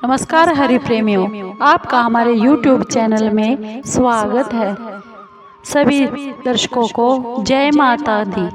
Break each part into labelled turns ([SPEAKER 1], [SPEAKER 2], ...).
[SPEAKER 1] नमस्कार हरि प्रेमियों, आपका हमारे YouTube चैनल में स्वागत है। सभी दर्शकों को जय माता दी।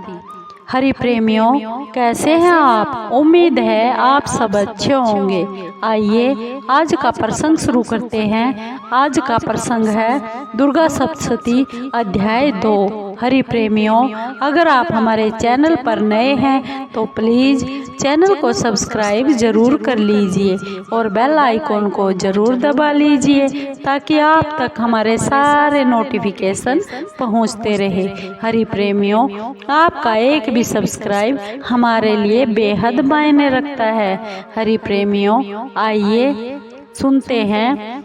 [SPEAKER 1] हरि प्रेमियों, कैसे हैं आप? उम्मीद है आप सब अच्छे होंगे। आइए आज का प्रसंग शुरू करते हैं। आज का प्रसंग है दुर्गा सप्तशती अध्याय 2। हरि प्रेमियों, अगर आप हमारे चैनल पर नए हैं तो प्लीज़ चैनल को सब्सक्राइब जरूर कर लीजिए और बेल आइकॉन को जरूर दबा लीजिए ताकि आप तक हमारे सारे नोटिफिकेशन पहुंचते रहे। हरि प्रेमियों, आपका एक भी सब्सक्राइब हमारे लिए बेहद मायने रखता है। हरि प्रेमियों, आइए सुनते हैं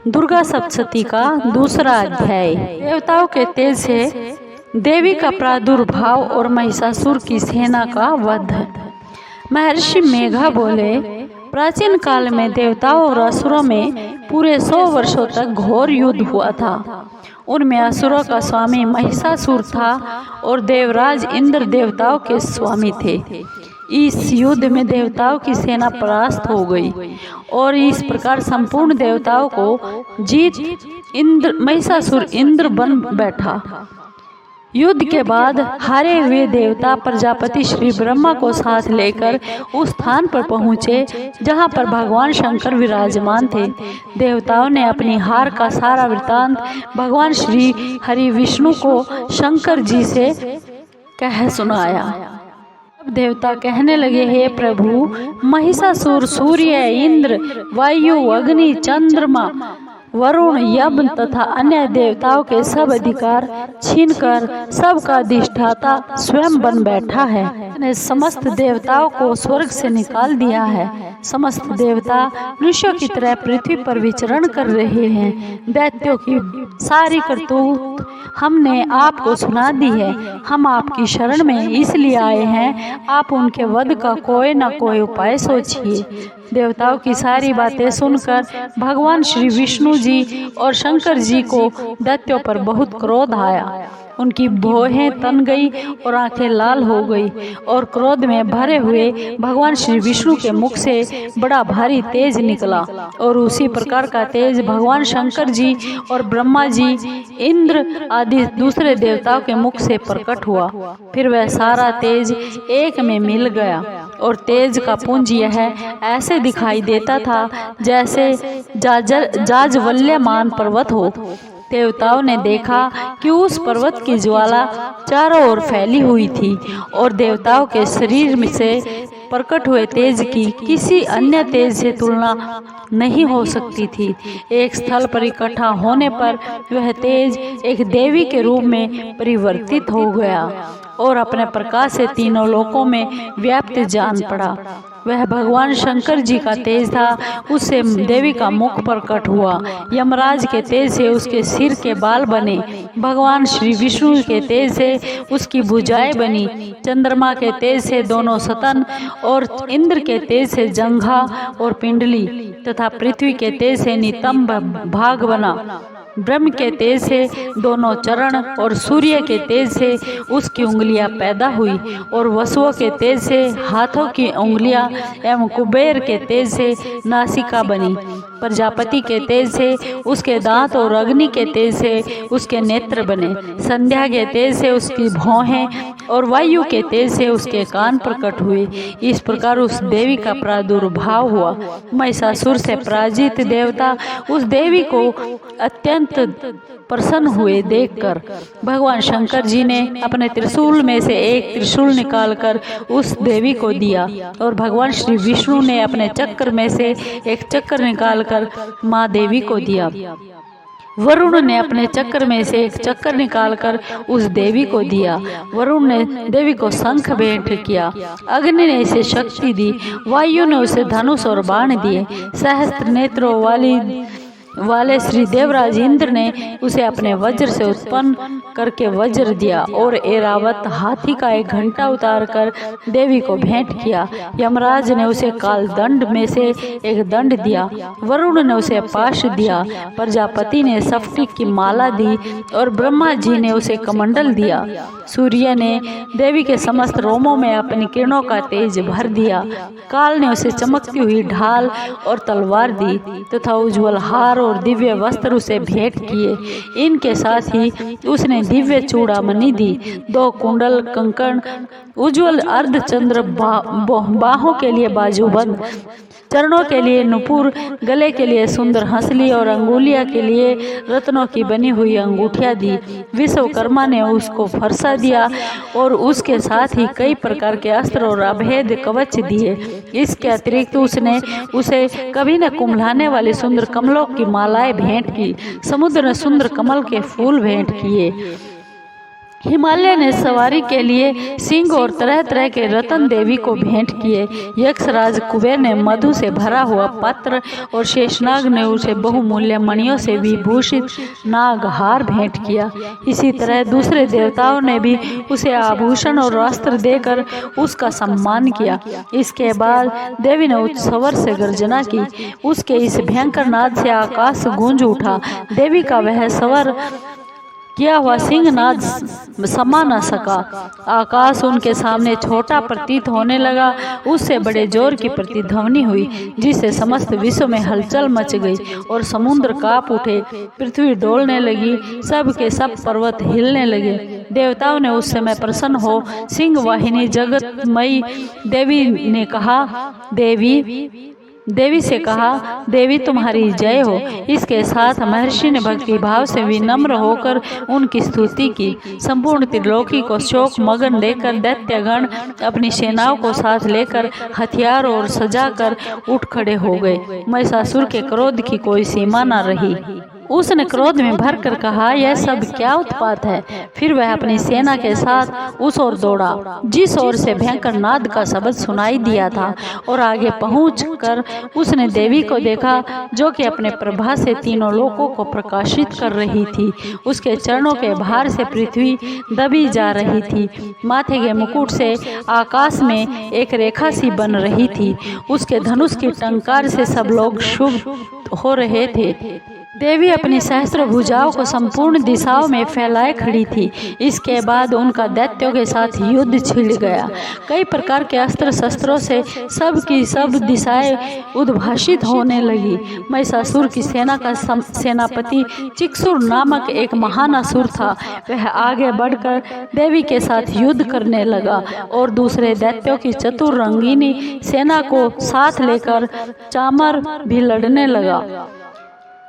[SPEAKER 1] दुर्गा सप्तशती का दूसरा अध्याय। देवताओं के तेज से देवी का प्रादुर्भाव और महिषासुर की सेना का वध। महर्षि मेघा बोले, प्राचीन काल में देवताओं और असुरों में पूरे 100 वर्षों तक घोर युद्ध हुआ था। उनमें असुरों का स्वामी महिषासुर था और देवराज इंद्र देवताओं के स्वामी थे। इस युद्ध में देवताओं की सेना परास्त हो गई और इस प्रकार संपूर्ण देवताओं को जीत महिषासुर इंद्र बन बैठा। युद्ध के बाद हारे हुए देवता प्रजापति श्री ब्रह्मा को साथ लेकर उस स्थान पर पहुँचे जहाँ पर भगवान शंकर विराजमान थे। देवताओं ने अपनी हार का सारा वृतांत भगवान श्री हरि विष्णु को शंकर जी से कह सुनाया। अब देवता कहने लगे, हे प्रभु, महिषासुर सूर्य, इंद्र, वायु, अग्नि, चंद्रमा, वरुण, यम तथा अन्य देवताओं के सब अधिकार छीनकर सबका अधिष्ठाता स्वयं बन बैठा है। ने समस्त देवताओं को स्वर्ग से निकाल दिया है। समस्त देवता मनुष्यों की तरह पृथ्वी पर विचरण कर रहे हैं। दैत्यों की सारी करतूत हमने आपको सुना दी है। हम आपकी शरण में इसलिए आए हैं, आप उनके वध का कोई न कोई उपाय सोचिए। देवताओं की सारी बातें सुनकर भगवान श्री विष्णु जी और शंकर जी को दैत्यों पर बहुत क्रोध आया। उनकी भौहें तन गई और आंखें लाल हो गई और क्रोध में भरे हुए भगवान श्री विष्णु के मुख से बड़ा भारी तेज निकला और उसी प्रकार का तेज भगवान शंकर जी और ब्रह्मा जी, इंद्र आदि दूसरे देवताओं के मुख से प्रकट हुआ। फिर वह सारा तेज एक में मिल गया और तेज का पुंज यह ऐसे दिखाई देता था जैसे जाज्वल्यमान पर्वत हो। देवताओं ने देखा कि उस पर्वत की ज्वाला चारों ओर फैली हुई थी और देवताओं के शरीर में से प्रकट हुए तेज की किसी अन्य तेज से तुलना नहीं हो सकती थी। एक स्थल पर इकट्ठा होने पर वह तेज एक देवी के रूप में परिवर्तित हो गया और अपने प्रकाश से तीनों लोकों में व्याप्त जान पड़ा। वह भगवान शंकर जी का तेज था। उससे देवी का मुख प्रकट हुआ। यमराज के तेज से उसके सिर के बाल बने। भगवान श्री विष्णु के तेज से उसकी भुजाएं बनी। चंद्रमा के तेज से दोनों स्तन और इंद्र के तेज से जंघा और पिंडली तथा पृथ्वी के तेज से नितंब भाग बना। ब्रह्म के तेज से दोनों चरण और सूर्य के तेज से उसकी उंगलियां पैदा हुई और वसुओं के तेज से हाथों की उंगलियां एवं कुबेर के तेज से नासिका बनी। प्रजापति के तेज से उसके दांत और अग्नि के तेज से उसके नेत्र बने। संध्या के तेज से उसकी भौहें और वायु के तेज से उसके कान प्रकट हुए। इस प्रकार उस देवी का प्रादुर्भाव हुआ। महिषासुर से पराजित देवता उस देवी को अत्यंत प्रसन्न हुए। देखकर भगवान शंकर जी ने अपने त्रिशूल में से एक त्रिशूल निकालकर उस देवी को दिया और भगवान श्री विष्णु ने अपने चक्र में से एक चक्र निकालकर माँ देवी को दिया। वरुण ने अपने चक्र में से एक चक्र निकालकर उस देवी को दिया। वरुण ने देवी को शंख भेंट किया। अग्नि ने इसे शक्ति दी। वायु ने उसे धनुष और बाण दिए। सहस्त्र नेत्रों वाली वाले श्री देवराज इंद्र ने उसे अपने वज्र से उत्पन्न करके वज्र दिया और ऐरावत हाथी का एक घंटा उतारकर देवी को भेंट किया। यमराज ने उसे काल दंड में से एक दंड दिया। वरुण ने उसे पाश दिया। प्रजापति ने स्फटिक की माला दी और ब्रह्मा जी ने उसे कमंडल दिया। सूर्य ने देवी के समस्त रोमों में अपनी किरणों का तेज भर दिया। काल ने उसे चमकती हुई ढाल और तलवार दी तथा उज्ज्वल हार और दिव्य वस्त्र उसे भेंट किए। इनके साथ ही उसने दिव्य चूड़ामणि दी, 2 कुंडल, कंकण, उज्ज्वल अर्धचंद्र, बाहों के लिए बाजूबंद, चरणों के लिए नुपुर, गले के लिए सुंदर हंसली और अंगुलिया के लिए रत्नों की बनी हुई अंगूठियां दी। विश्वकर्मा ने उसको फरसा दिया और उसके साथ ही कई प्रकार के अस्त्र और अभेद कवच दिए। इसके अतिरिक्त उसने उसे कभी न कुम्भलाने वाली सुंदर कमलों की मालाएं भेंट की। समुद्र ने सुंदर कमल के फूल भेंट किए। हिमालय ने सवारी के लिए सिंह और तरह तरह के रतन देवी को भेंट किए। यक्षराज कुबेर ने मधु से भरा हुआ पात्र और शेषनाग ने उसे बहुमूल्य मणियों से विभूषित नागहार भेंट किया। इसी तरह दूसरे देवताओं ने भी उसे आभूषण और वस्त्र देकर उसका सम्मान किया। इसके बाद देवी ने उच्च स्वर से गर्जना की। उसके इस भयंकर नाद से आकाश गूंज उठा। देवी का वह स्वर किया हुआ सिंहनाद समा न सका। आकाश उनके सामने छोटा प्रतीत होने लगा। उससे बड़े जोर की प्रतिध्वनि हुई जिससे समस्त विश्व में हलचल मच गई और समुद्र कांप उठे, पृथ्वी डोलने लगी, सब के सब पर्वत हिलने लगे। देवताओं ने उस समय प्रसन्न हो सिंह वाहिनी जगतमयी देवी से कहा, देवी तुम्हारी जय हो। इसके साथ महर्षि ने भक्ति भाव से विनम्र होकर उनकी स्तुति की। संपूर्ण त्रिलोकी को शोक मगन लेकर दैत्यगण अपनी सेनाओं को साथ लेकर हथियार और सजाकर उठ खड़े हो गए। महिषासुर के क्रोध की कोई सीमा न रही। उसने क्रोध में भरकर कहा, यह सब क्या उत्पात है। फिर वह अपनी सेना के साथ उस ओर दौड़ा जिस ओर से भयंकर नाद का शब्द सुनाई दिया था और आगे पहुंचकर उसने देवी को देखा जो कि अपने प्रभा से तीनों लोकों को प्रकाशित कर रही थी। उसके चरणों के भार से पृथ्वी दबी जा रही थी। माथे के मुकुट से आकाश में एक रेखा सी बन रही थी। उसके धनुष की टंकार से सब लोग शुभ हो रहे थे। देवी अपनी सहस्त्र भुजाओं को संपूर्ण दिशाओं में फैलाए खड़ी थी। इसके बाद उनका दैत्यों के साथ युद्ध छिड़ गया। कई प्रकार के अस्त्र शस्त्रों से सब की सब दिशाएं उद्भाषित होने लगी। महिषासुर की सेना का सेनापति चिक्सुर नामक एक महान असुर था। वह आगे बढ़कर देवी के साथ युद्ध करने लगा और दूसरे दैत्यों की चतुर रंगीनी सेना को साथ लेकर चामर भी लड़ने लगा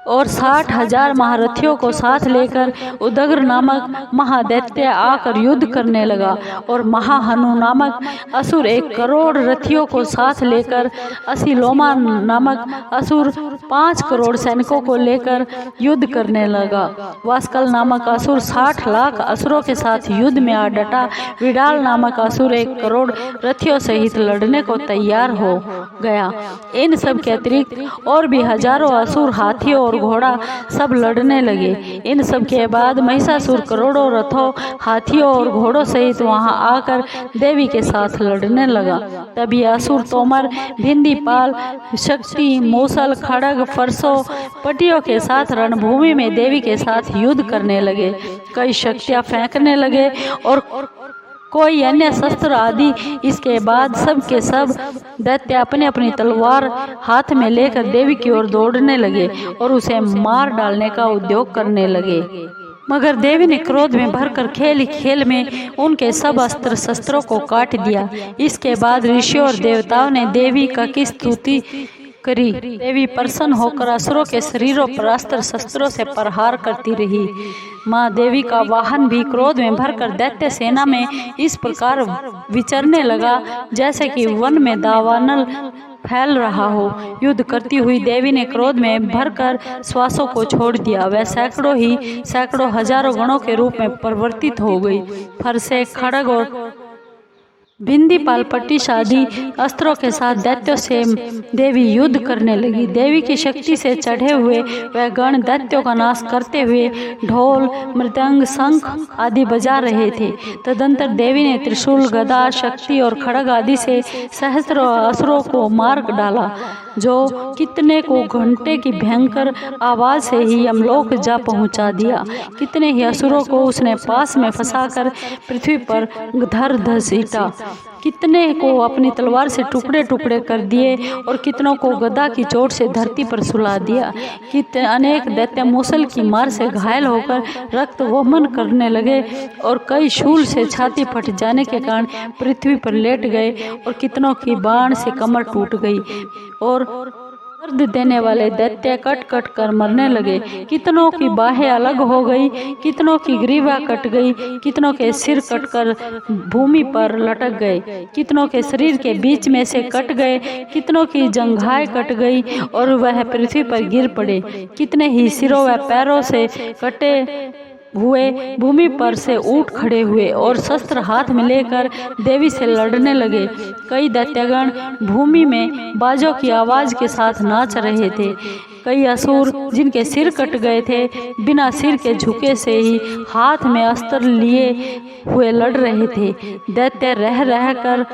[SPEAKER 1] और 60,000 महारथियों को साथ लेकर उदग्र नामक महादैत्य आकर युद्ध करने लगा और महाहनु नामक असुर 1 करोड़ रथियों को साथ लेकर, असिलोमा नामक असुर 5 करोड़ सैनिकों को लेकर युद्ध करने लगा। वास्कल नामक असुर 60 लाख असुरों के साथ युद्ध में आ डटा। विडाल नामक असुर 1 करोड़ रथियों सहित लड़ने को तैयार हो गया। इन सब के अतिरिक्त और भी हजारों असुर हाथियों और घोड़ा सब लड़ने लगे। इन सब के बाद महिषासुर करोड़ों रथों, हाथियों और घोड़ों सहित वहां आकर देवी के साथ लड़ने लगा। तभी असुर तोमर, भिंदीपाल, शक्ति, मूसल, खड़ग, फरसों, पटियों के साथ रणभूमि में देवी के साथ युद्ध करने लगे। कई शक्तियां फेंकने लगे और कोई अन्य शस्त्र आदि। इसके बाद सब के सब दैत्य अपने अपनी तलवार हाथ में लेकर देवी की ओर दौड़ने लगे और उसे मार डालने का उद्योग करने लगे। मगर देवी ने क्रोध में भरकर खेल खेल में उनके सब अस्त्र शस्त्रों को काट दिया। इसके बाद ऋषियों और देवताओं ने देवी की स्तुति करी। देवी प्रसन्न होकर असुरों के शरीरों पर अस्त्र शस्त्रों से प्रहार करती रही। माँ देवी का वाहन भी क्रोध में भरकर दैत्य सेना में इस प्रकार विचरने लगा जैसे कि वन में दावानल फैल रहा हो। युद्ध करती हुई देवी ने क्रोध में भरकर श्वासों को छोड़ दिया। वह सैकड़ों हजारों गणों के रूप में परिवर्तित हो गई। फरसे, खड़ग और बिंदीपाल पट्टी शादी अस्त्रों के साथ दैत्यों से देवी युद्ध करने लगी। देवी की शक्ति से चढ़े हुए वह गण दैत्यों का नाश करते हुए ढोल, मृदंग, शंख आदि बजा रहे थे। तदंतर देवी ने त्रिशूल, गदा, शक्ति और खड्ग आदि से सहस्त्रों असुरों को मार डाला, जो कितने को घंटे की भयंकर आवाज से ही यमलोक जा पहुंचा दिया। कितने ही असुरों को उसने पास में फंसाकर पृथ्वी पर धर घसीटा, कितने को अपनी तलवार से टुकड़े टुकड़े कर दिए और कितनों को गदा की चोट से धरती पर सुला दिया। कितने अनेक दैत्य मूसल की मार से घायल होकर रक्त वमन करने लगे और कई शूल से छाती फट जाने के कारण पृथ्वी पर लेट गए और कितनों की बाण से कमर टूट गई और दर्द देने वाले दैत्य कट कट कर मरने लगे। कितनों की बाहें अलग हो गई, कितनों की ग्रीवा कट गई, कितनों के सिर कटकर भूमि पर लटक गए, कितनों के शरीर के बीच में से कट गए, कितनों की जंघाएं कट गई और वह पृथ्वी पर गिर पड़े। कितने ही सिरों व पैरों से कटे हुए भूमि पर से उठ खड़े हुए और शस्त्र हाथ में लेकर देवी से लड़ने लगे। कई दैत्यगण भूमि में बाजों की आवाज के साथ नाच रहे थे। कई असुर जिनके सिर कट गए थे बिना सिर के झुके से ही हाथ में अस्त्र लिए हुए लड़ रहे थे। दैत्य रह रह कर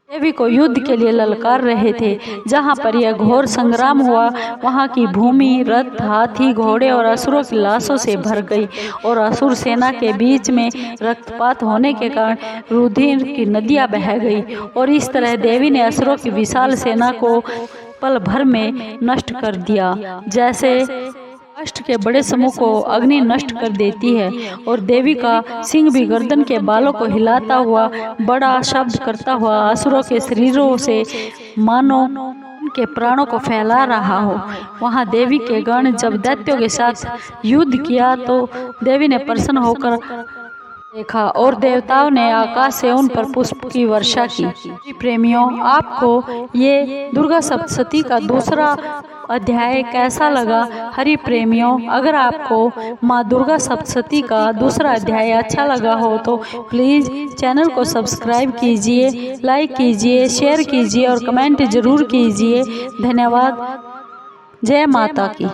[SPEAKER 1] देवी को युद्ध के लिए ललकार रहे थे। जहाँ पर यह घोर संग्राम हुआ वहाँ की भूमि रथ, हाथी, घोड़े और असुरों की लाशों से भर गई और असुर सेना के बीच में रक्तपात होने के कारण रुधिर की नदियाँ बह गई और इस तरह देवी ने असुरों की विशाल सेना को पल भर में नष्ट कर दिया, जैसे अष्ट के बड़े समूह को अग्नि नष्ट कर देती है। और देवी का सिंह भी गर्दन के बालों को हिलाता हुआ बड़ा शब्द करता हुआ असुरों के शरीरों से मानो उनके प्राणों को फैला रहा हो। वहां देवी के गण जब दैत्यों के साथ युद्ध किया तो देवी ने प्रसन्न होकर देखा और देवताओं ने आकाश से उन पर पुष्प की वर्षा की। प्रेमियों, आपको ये दुर्गा सप्तशती का दूसरा अध्याय कैसा लगा? हरि प्रेमियों, अगर आपको माँ दुर्गा सप्तशती का दूसरा अध्याय अच्छा लगा हो तो प्लीज़ चैनल को सब्सक्राइब कीजिए, लाइक कीजिए, शेयर कीजिए और कमेंट जरूर कीजिए। धन्यवाद। जय माता की।